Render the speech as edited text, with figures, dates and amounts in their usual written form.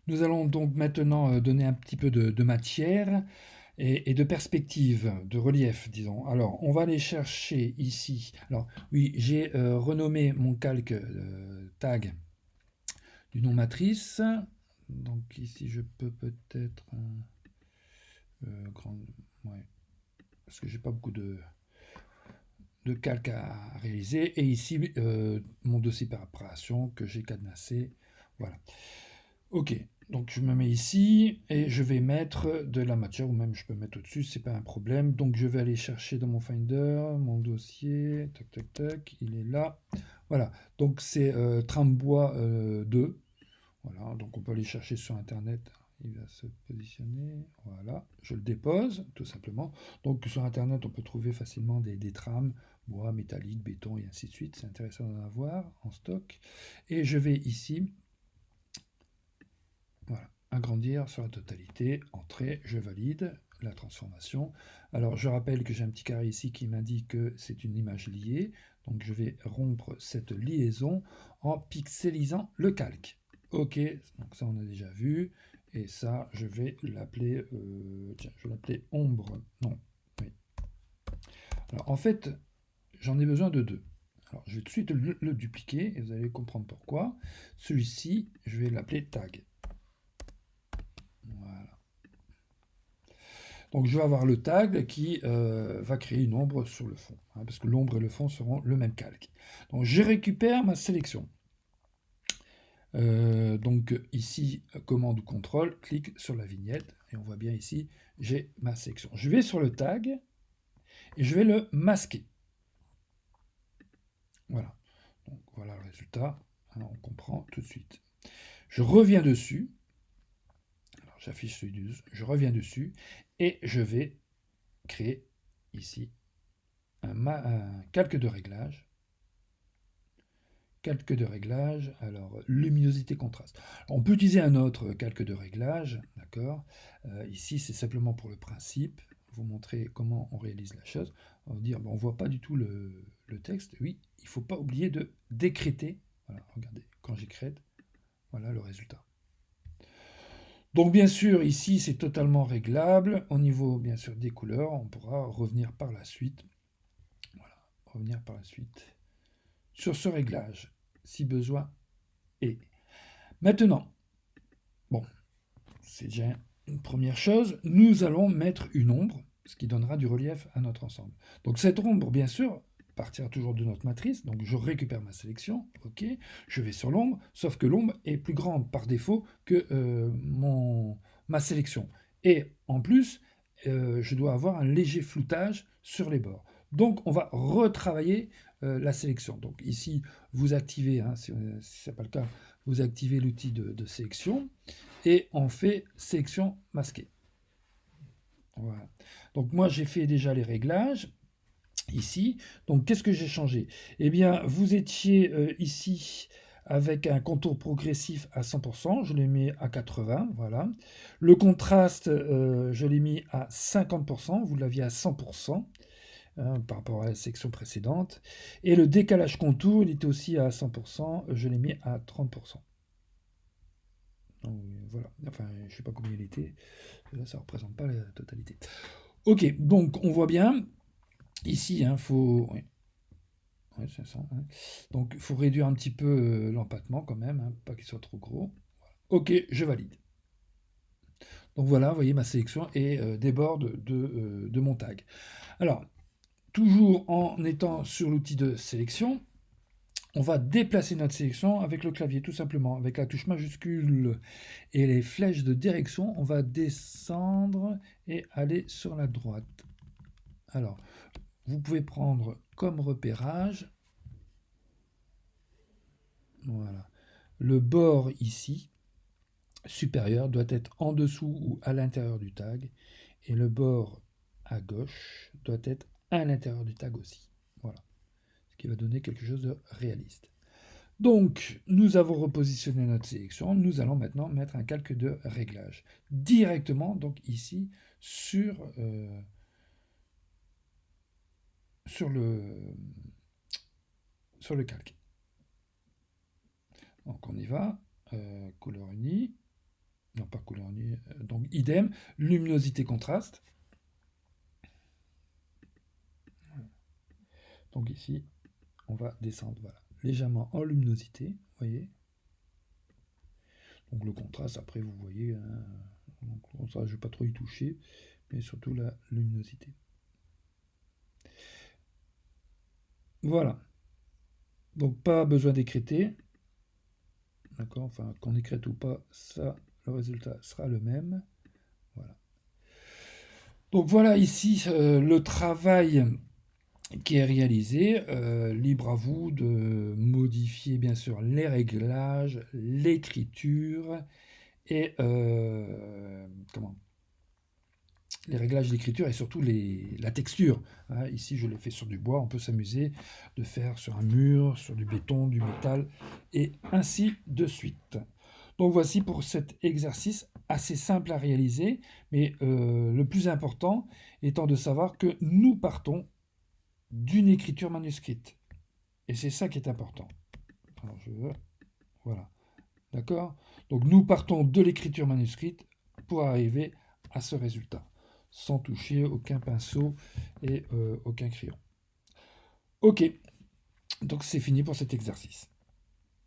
Nous allons donc maintenant donner un petit peu de matière et de perspective, de relief, disons. Alors, on va aller chercher ici. Alors, oui, j'ai renommé mon calque tag du nom matrice. Donc ici, je peux peut-être grand, ouais, parce que j'ai pas beaucoup de calque à réaliser. Et ici, mon dossier par opération que j'ai cadenassé. Voilà. Ok, donc je me mets ici et je vais mettre de la matière, ou même je peux mettre au-dessus, c'est pas un problème. Donc je vais aller chercher dans mon Finder, mon dossier, tac tac tac, il est là. Voilà, donc c'est Trambois 2. Voilà, donc on peut aller chercher sur Internet, il va se positionner. Voilà, je le dépose tout simplement. Donc sur Internet, on peut trouver facilement des trames, bois, métallique, béton et ainsi de suite. C'est intéressant d'en avoir en stock. Et je vais ici, voilà, agrandir sur la totalité, entrée, je valide la transformation. Alors je rappelle que j'ai un petit carré ici qui m'indique que c'est une image liée, donc je vais rompre cette liaison en pixelisant le calque. Ok, donc ça on a déjà vu, et ça je vais l'appeler, tiens, je vais l'appeler ombre, non, oui. Alors en fait, j'en ai besoin de deux. Alors je vais tout de suite le dupliquer, et vous allez comprendre pourquoi. Celui-ci, je vais l'appeler tag. Voilà. Donc je vais avoir le tag qui va créer une ombre sur le fond, hein, parce que l'ombre et le fond seront le même calque. Donc je récupère ma sélection. Donc ici, commande ou contrôle, clique sur la vignette, et on voit bien ici, j'ai ma sélection. Je vais sur le tag, et je vais le masquer. Voilà. Donc voilà le résultat, hein, on comprend tout de suite. Je reviens dessus, alors j'affiche celui du, je reviens dessus, et je vais créer ici un calque de réglage. Calque de réglage, alors luminosité contraste. Alors, on peut utiliser un autre calque de réglage, d'accord. Ici, c'est simplement pour le principe, vous montrer comment on réalise la chose. On va dire, bon, on ne voit pas du tout le texte. Oui, il ne faut pas oublier de décréter. Voilà, regardez, quand j'écrète, voilà le résultat. Donc bien sûr, ici, c'est totalement réglable. Au niveau, bien sûr, des couleurs, on pourra revenir par la suite. Voilà, revenir par la suite sur ce réglage, si besoin est. Maintenant, bon, c'est déjà une première chose, nous allons mettre une ombre, ce qui donnera du relief à notre ensemble. Donc cette ombre, bien sûr, partira toujours de notre matrice, donc je récupère ma sélection, ok, je vais sur l'ombre, sauf que l'ombre est plus grande par défaut que ma sélection. Et en plus, je dois avoir un léger floutage sur les bords. Donc on va retravailler la sélection. Donc ici, vous activez, hein, si ce n'est pas le cas, vous activez l'outil de sélection et on fait sélection masquée. Voilà. Donc moi j'ai fait déjà les réglages ici. Donc qu'est-ce que j'ai changé? Eh bien vous étiez ici avec un contour progressif à 100%, je l'ai mis à 80, voilà. Le contraste, je l'ai mis à 50%, vous l'aviez à 100%. Hein, par rapport à la section précédente. Et le décalage contour, il était aussi à 100%, je l'ai mis à 30%. Donc, voilà, enfin, je ne sais pas combien il était, là ça ne représente pas la totalité. Ok, donc on voit bien, ici, il faut... Oui, ouais, c'est ça. Hein. Donc il faut réduire un petit peu l'empattement quand même, hein, pas qu'il soit trop gros. Ok, je valide. Donc voilà, vous voyez, ma sélection est déborde de mon tag. Alors, toujours en étant sur l'outil de sélection, on va déplacer notre sélection avec le clavier, tout simplement, avec la touche majuscule et les flèches de direction. On va descendre et aller sur la droite. Alors, vous pouvez prendre comme repérage, voilà, le bord ici, supérieur, doit être en dessous ou à l'intérieur du tag, et le bord à gauche doit être à l'intérieur du tag aussi. Voilà, ce qui va donner quelque chose de réaliste. Donc, nous avons repositionné notre sélection. Nous allons maintenant mettre un calque de réglage directement, donc ici, sur le calque. Donc, on y va. Couleur unie. Donc idem, luminosité contraste. Donc ici, on va descendre, voilà, légèrement en luminosité, vous voyez. Donc le contraste, après vous voyez, donc, le contraste, je ne vais pas trop y toucher, mais surtout la luminosité. Voilà. Donc pas besoin d'écréter. D'accord, enfin qu'on écrète ou pas, ça, le résultat sera le même. Voilà. Donc voilà ici le travail qui est réalisé. Libre à vous de modifier bien sûr les réglages, l'écriture et les réglages d'écriture et surtout la texture. Hein, ici, je l'ai fait sur du bois. On peut s'amuser de faire sur un mur, sur du béton, du métal, et ainsi de suite. Donc voici pour cet exercice assez simple à réaliser, mais le plus important étant de savoir que nous partons d'une écriture manuscrite. Et c'est ça qui est important. Alors voilà. D'accord? Donc nous partons de l'écriture manuscrite pour arriver à ce résultat, sans toucher aucun pinceau et aucun crayon. Ok, donc c'est fini pour cet exercice.